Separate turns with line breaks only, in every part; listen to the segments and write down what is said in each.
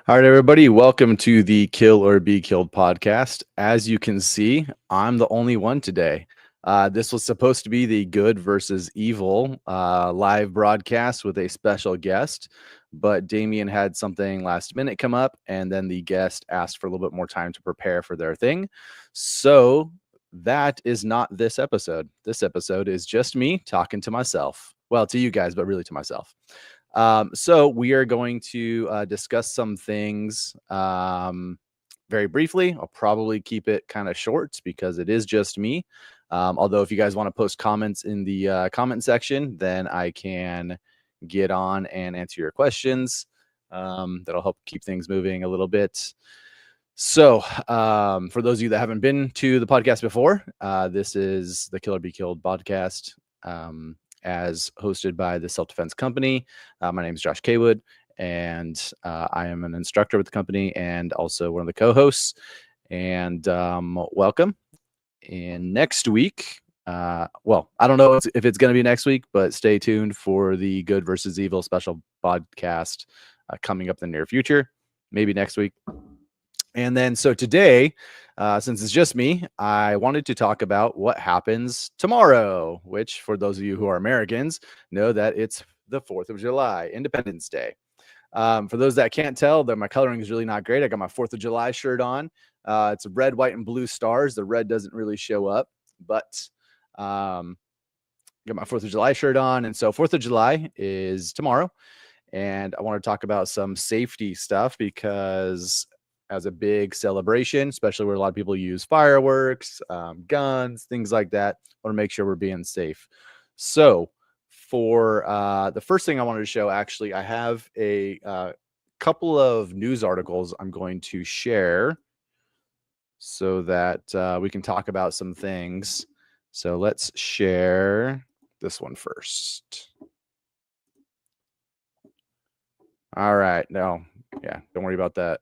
All right, everybody, welcome to the Kill or Be Killed podcast. As you can see, I'm the only one today. This was supposed to be the good versus evil live broadcast with a special guest, but Damian had something last minute come up, and then the guest asked for a little bit more time to prepare for their thing. So that is not this episode. This episode is just me talking to myself. Well, to you guys, but really to myself. So we are going to discuss some things very briefly. I'll probably keep it kind of short because it is just me. Although if you guys want to post comments in the comment section, then I can get on and answer your questions. That'll help keep things moving a little bit. So for those of you that haven't been to the podcast before, this is the Kill or Be Killed podcast. As hosted by the Self-Defense Company. My name is Josh Kaywood, and I am an instructor with the company and also one of the co-hosts. And welcome. And next week, well, I don't know if it's going to be next week, but stay tuned for the Good versus Evil special podcast coming up in the near future, maybe next week. And then, so today, since it's just me, I wanted to talk about what happens tomorrow, which for those of you who are Americans know that it's the 4th of July, Independence Day. For those that can't tell, that my coloring is really not great. I got my 4th of July shirt on. It's a red, white, and blue stars. The red doesn't really show up, but got my 4th of July shirt on. And so 4th of July is tomorrow. And I want to talk about some safety stuff because as a big celebration, especially where a lot of people use fireworks, guns, things like that, I want to make sure we're being safe. So for the first thing I wanted to show, actually, I have a couple of news articles I'm going to share so that we can talk about some things. So let's share this one first. All right. No, yeah, don't worry about that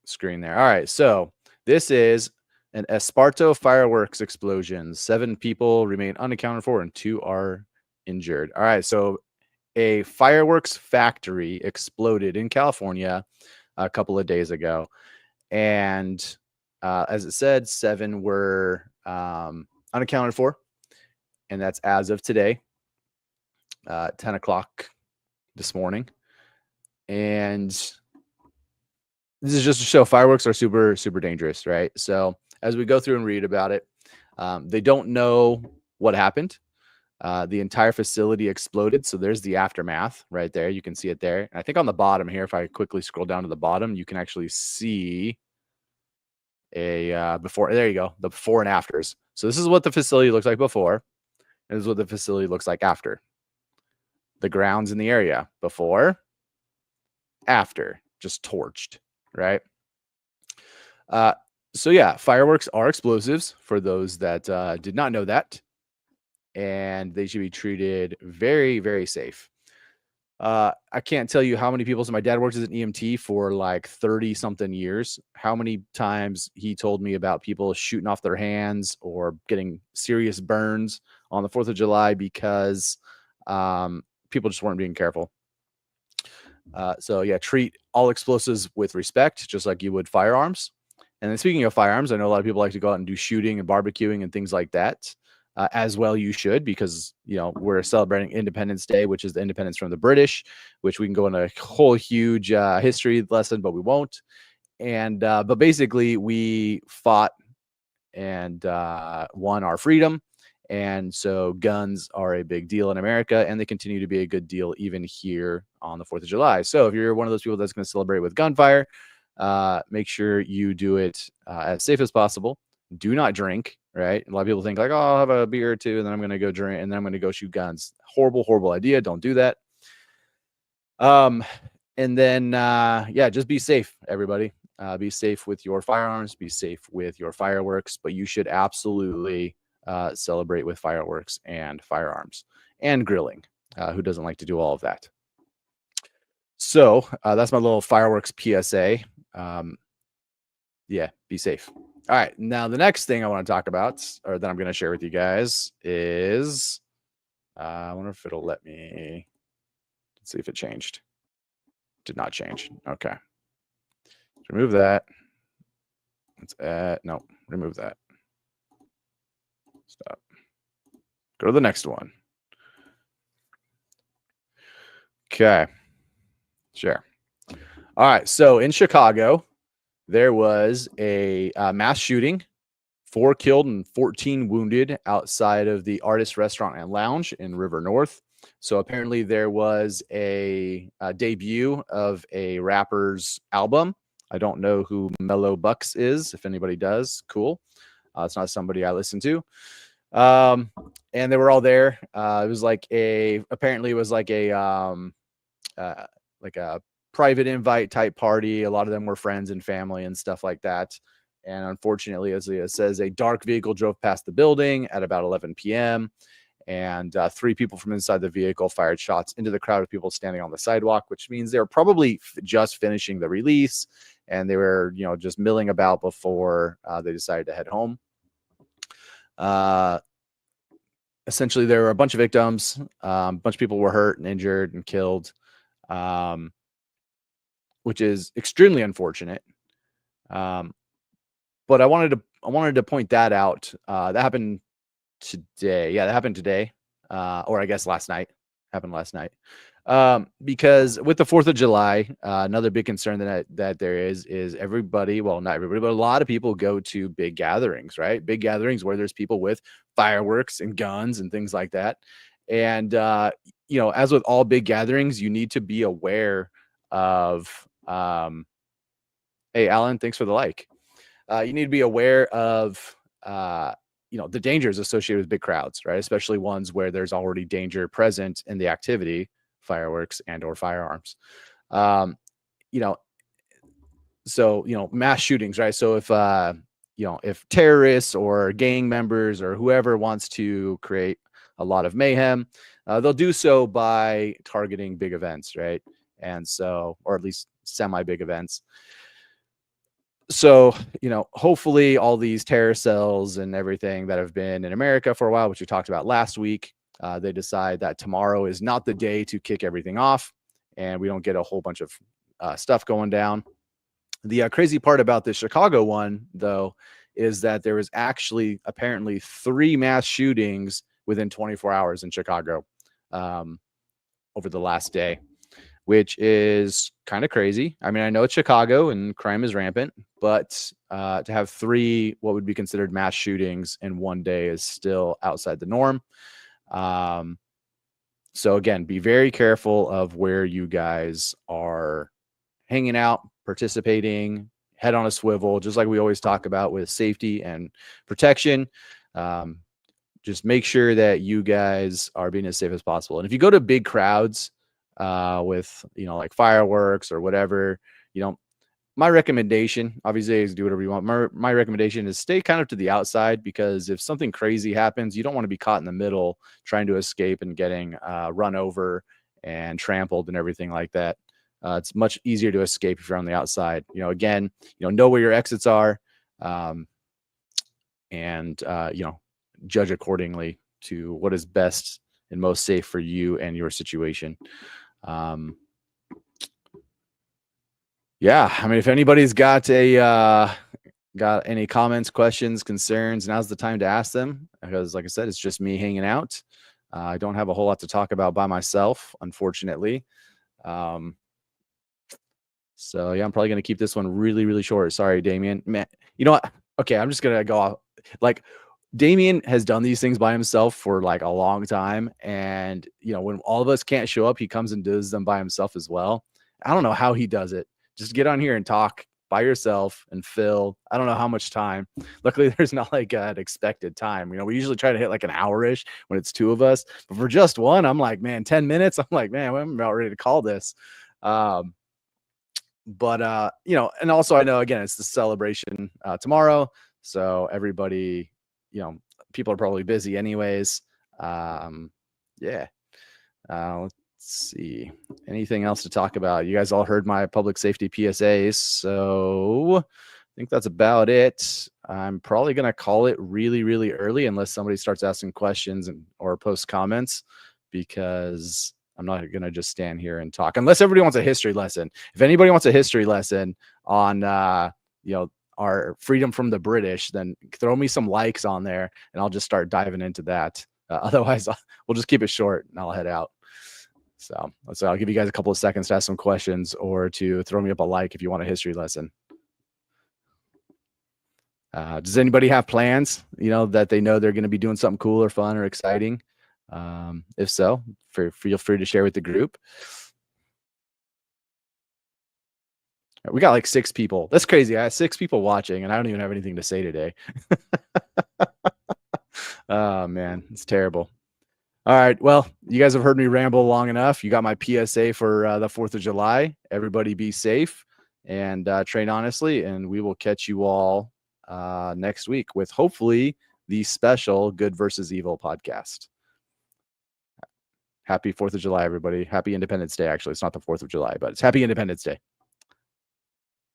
screen there. All right. So this is an Esparto fireworks explosion. 7 people remain unaccounted for and 2 are injured. All right. So a fireworks factory exploded in California a couple of days ago. And as it said, 7 were unaccounted for. And that's as of today, 10 o'clock this morning. And this is just to show fireworks are super, super dangerous, right? So as we go through and read about it, they don't know what happened. The entire facility exploded. So there's the aftermath right there. You can see it there. And I think on the bottom here, if I quickly scroll down to the bottom, you can actually see a before. There you go. The before and afters. So this is what the facility looks like before. And this is what the facility looks like after. The grounds in the area before, after, just torched, right? So yeah, fireworks are explosives for those that did not know that. And they should be treated very, very safe. I can't tell you how many people. So my dad worked as an EMT for like 30 something years. How many times he told me about people shooting off their hands or getting serious burns on the 4th of July because people just weren't being careful. So yeah, treat all explosives with respect, just like you would firearms. And then speaking of firearms, I know a lot of people like to go out and do shooting and barbecuing and things like that. As well, you should, because we're celebrating Independence Day, which is the independence from the British, which we can go in a whole huge history lesson, but we won't. And but basically, we fought and won our freedom. And so guns are a big deal in America, and they continue to be a good deal even here on the 4th of July. So if you're one of those people that's going to celebrate with gunfire, make sure you do it as safe as possible. Do not drink, right? A lot of people think like, oh, I'll have a beer or two, and then I'm going to go drink, and then I'm going to go shoot guns. Horrible, horrible idea. Don't do that. And then, yeah, just be safe, everybody. Be safe with your firearms. Be safe with your fireworks. But you should absolutely celebrate with fireworks and firearms and grilling. Who doesn't like to do all of that? So that's my little fireworks PSA. Yeah, be safe. All right. Now, the next thing I want to talk about, or that I'm going to share with you guys, is I wonder if it'll let me. Let's see if it changed. Did not change. Okay. Remove that. Let's add, no, remove that. Stop. Go to the next one. Okay. Sure. All right. So in Chicago, there was a mass shooting, 4 killed and 14 wounded outside of the Artist Restaurant and Lounge in River North. So apparently there was a debut of a rapper's album. I don't know who Mellow Bucks is. If anybody does, cool. It's not somebody I listen to. And they were all there. It was like apparently it was like a private invite type party. A lot of them were friends and family and stuff like that. And unfortunately, as it says, a dark vehicle drove past the building at about 11 p.m. And 3 people from inside the vehicle fired shots into the crowd of people standing on the sidewalk, which means they were probably just finishing the release and they were, just milling about before they decided to head home. Essentially, there were a bunch of victims. A bunch of people were hurt and injured and killed, which is extremely unfortunate. But I wanted to point that out. That happened today. Yeah, that happened today, or I guess last night. Happened last night. Because with the 4th of July, another big concern that there is everybody, well, not everybody, but a lot of people go to big gatherings, right? Big gatherings where there's people with fireworks and guns and things like that. And, as with all big gatherings, you need to be aware of, hey, Alan, thanks for the like. You need to be aware of, the dangers associated with big crowds, right? Especially ones where there's already danger present in the activity, fireworks and or firearms. So, mass shootings, right? So if terrorists or gang members or whoever wants to create a lot of mayhem, they'll do so by targeting big events, right? And so, or at least semi-big events. So, hopefully all these terror cells and everything that have been in America for a while, which we talked about last week, they decide that tomorrow is not the day to kick everything off and we don't get a whole bunch of stuff going down. The crazy part about the Chicago one, though, is that there was actually apparently 3 mass shootings within 24 hours in Chicago over the last day, which is kind of crazy. I mean, I know it's Chicago and crime is rampant, but to have 3 what would be considered mass shootings in one day is still outside the norm. So again, be very careful of where you guys are hanging out, participating, head on a swivel, just like we always talk about with safety and protection. Just make sure that you guys are being as safe as possible. And if you go to big crowds, with, like fireworks or whatever, my recommendation, obviously, is do whatever you want. My recommendation is stay kind of to the outside, because if something crazy happens, you don't want to be caught in the middle trying to escape and getting run over and trampled and everything like that. It's much easier to escape if you're on the outside. Again, know where your exits are, and judge accordingly to what is best and most safe for you and your situation. Yeah, I mean, if anybody's got any comments, questions, concerns, now's the time to ask them, because like I said, it's just me hanging out. I don't have a whole lot to talk about by myself, unfortunately. So yeah, I'm probably going to keep this one really, really short. Sorry, Damian. Man, you know what? Okay, I'm just going to go off. Like, Damian has done these things by himself for like a long time. And, when all of us can't show up, he comes and does them by himself as well. I don't know how he does it. Just get on here and talk by yourself and fill, I don't know how much time. Luckily, there's not like an expected time. We usually try to hit like an hour-ish when it's 2 of us. But for just one, I'm like, man, 10 minutes. I'm like, man, I'm about ready to call this. But and also I know, again, it's the celebration tomorrow. So everybody, people are probably busy anyways. Yeah. Let's see. Anything else to talk about? You guys all heard my public safety PSAs. So I think that's about it. I'm probably going to call it really, really early unless somebody starts asking questions or post comments, because I'm not gonna just stand here and talk unless everybody wants a history lesson. If anybody wants a history lesson on you know, our freedom from the British, then throw me some likes on there and I'll just start diving into that. Otherwise, we'll just keep it short and I'll head out. So I'll give you guys a couple of seconds to ask some questions or to throw me up a like if you want a history lesson. Does anybody have plans, you know, that they know they're going to be doing something cool or fun or exciting? If so, feel free to share with the group. We got like 6 people. That's crazy. I have 6 people watching, and I don't even have anything to say today. Oh man, it's terrible. All right. Well, you guys have heard me ramble long enough. You got my PSA for the 4th of July. Everybody be safe and train honestly. And we will catch you all next week with hopefully the special Good versus Evil podcast. Happy 4th of July, everybody. Happy Independence Day. Actually, it's not the 4th of July, but it's Happy Independence Day.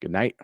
Good night.